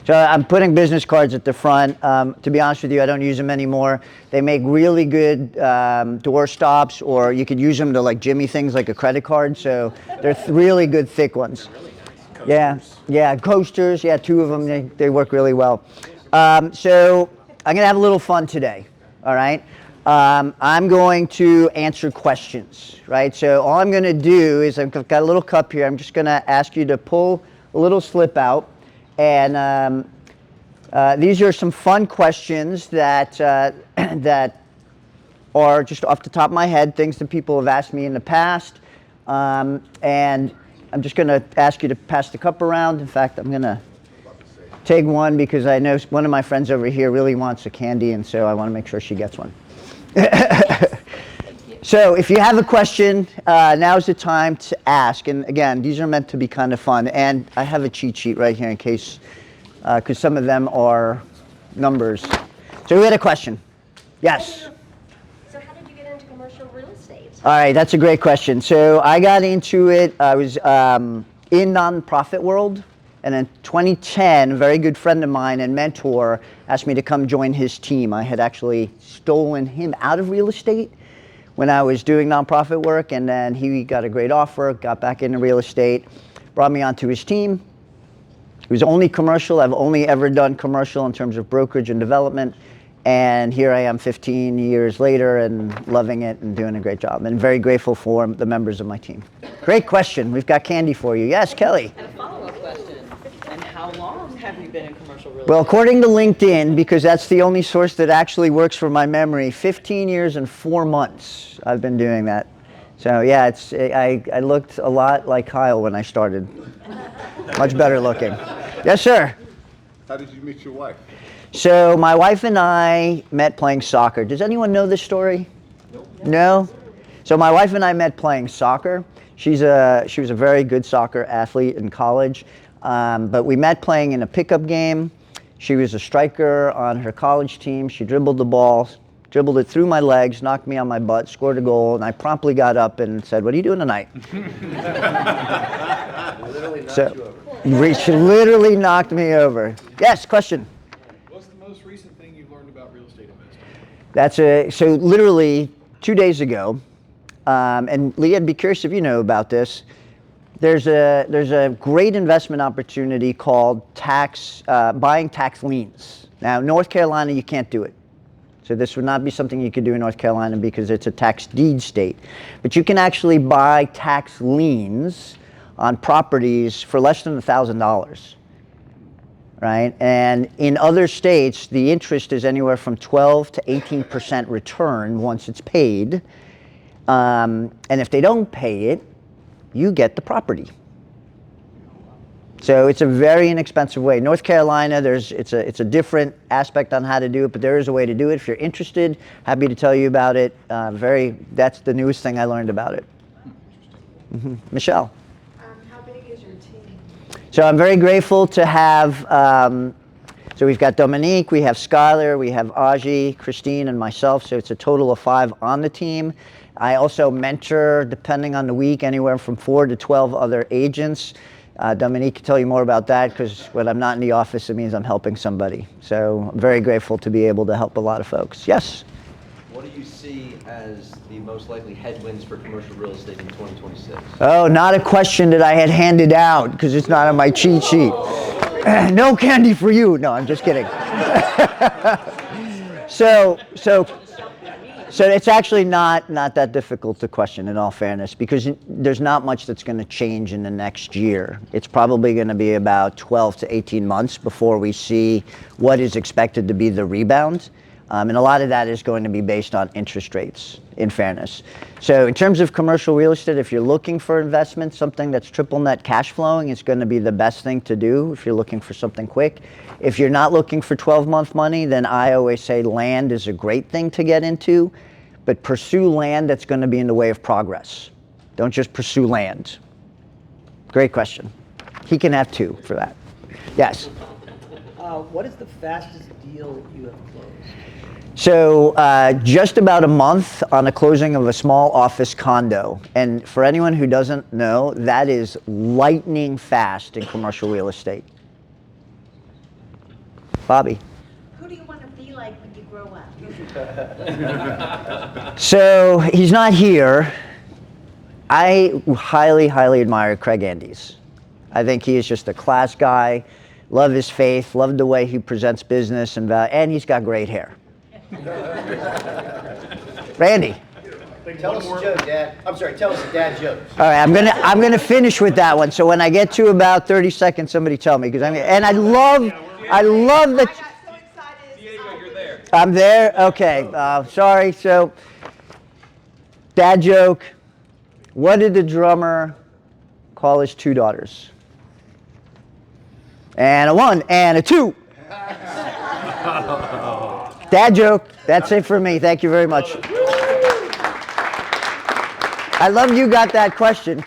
So I'm putting business cards at the front. To be honest with you, I don't use them anymore. They make really good door stops, or you could use them to like jimmy things like a credit card. So they're really good thick ones. Yeah, coasters. Yeah, 2 of them. They work really well. So I'm gonna have a little fun today. All right. I'm going to answer questions. Right. So all I'm gonna do is I've got a little cup here. I'm just gonna ask you to pull a little slip out. And these are some fun questions that that are just off the top of my head, things that people have asked me in the past. And I'm just going to ask you to pass the cup around. In fact, I'm going to take one because I know one of my friends over here really wants a candy, and so I want to make sure she gets one. So if you have a question, now's the time to ask. And again, these are meant to be kind of fun. And I have a cheat sheet right here in case, because some of them are numbers. So we had a question. Yes? So how did you get into commercial real estate? All right, that's a great question. So I got into it, I was in nonprofit world. And in 2010, a very good friend of mine and mentor asked me to come join his team. I had actually stolen him out of real estate when I was doing nonprofit work, and then he got a great offer, got back into real estate, brought me onto his team. It was only commercial. I've only ever done commercial in terms of brokerage and development, and here I am 15 years later and loving it and doing a great job, and very grateful for the members of my team. Great question. We've got candy for you. Yes, Kelly? And a follow-up question. And how long have you been in commercial real estate? Well, according to LinkedIn, because that's the only source that actually works for my memory, 15 years and 4 months I've been doing that. So yeah, I looked a lot like Kyle when I started. Much better looking. Yes, sir? How did you meet your wife? So my wife and I met playing soccer. Does anyone know this story? No? So my wife and I met playing soccer. She was a very good soccer athlete in college. But we met playing in a pickup game. She was a striker on her college team. She dribbled the ball, dribbled it through my legs, knocked me on my butt, scored a goal, and I promptly got up and said, "What are you doing tonight?" She literally knocked me over. Yes, question? What's the most recent thing you've learned about real estate investing? So literally 2 days ago, and Lee, I'd be curious if you know about this. There's a great investment opportunity called buying tax liens. Now, North Carolina, you can't do it. So this would not be something you could do in North Carolina because it's a tax deed state. But you can actually buy tax liens on properties for less than $1,000, right? And in other states, the interest is anywhere from 12 to 18% return once it's paid. And if they don't pay it, you get the property. So it's a very inexpensive way. North Carolina, it's a different aspect on how to do it, but there is a way to do it. If you're interested, happy to tell you about it. That's the newest thing I learned about it. Mm-hmm. Michelle? How big is your team? So I'm very grateful to have, so we've got Dominique, we have Skylar, we have Aji, Christine, and myself, so it's a total of 5 on the team. I also mentor, depending on the week, anywhere from 4 to 12 other agents. Dominique can tell you more about that because when I'm not in the office, it means I'm helping somebody. So I'm very grateful to be able to help a lot of folks. Yes? What do you see as the most likely headwinds for commercial real estate in 2026? Oh, not a question that I had handed out because it's not on my cheat sheet. No candy for you. No, I'm just kidding. So it's actually not that difficult to question, in all fairness, because there's not much that's going to change in the next year. It's probably going to be about 12 to 18 months before we see what is expected to be the rebound. And a lot of that is going to be based on interest rates, in fairness. So in terms of commercial real estate, if you're looking for investment, something that's triple net cash flowing is going to be the best thing to do if you're looking for something quick. If you're not looking for 12-month money, then I always say land is a great thing to get into, but pursue land that's going to be in the way of progress. Don't just pursue land. Great question. He can have 2 for that. Yes? What is the fastest deal you have closed? So just about a month on a closing of a small office condo. And for anyone who doesn't know, that is lightning fast in commercial real estate. Bobby. Who do you want to be like when you grow up? So he's not here. I highly, highly admire Craig Andes. I think he is just a class guy. Love his faith. Love the way he presents business and he's got great hair. Randy. Tell us a joke, Dad. I'm sorry, tell us a dad joke. All right, I'm gonna finish with that one. So when I get to about 30 seconds, somebody tell me because I love that. Diego, you're there. I'm there. Okay. Sorry. So, dad joke. What did the drummer call his two daughters? And a 1 and a 2. Dad joke. That's it for me. Thank you very much. I love you got that question.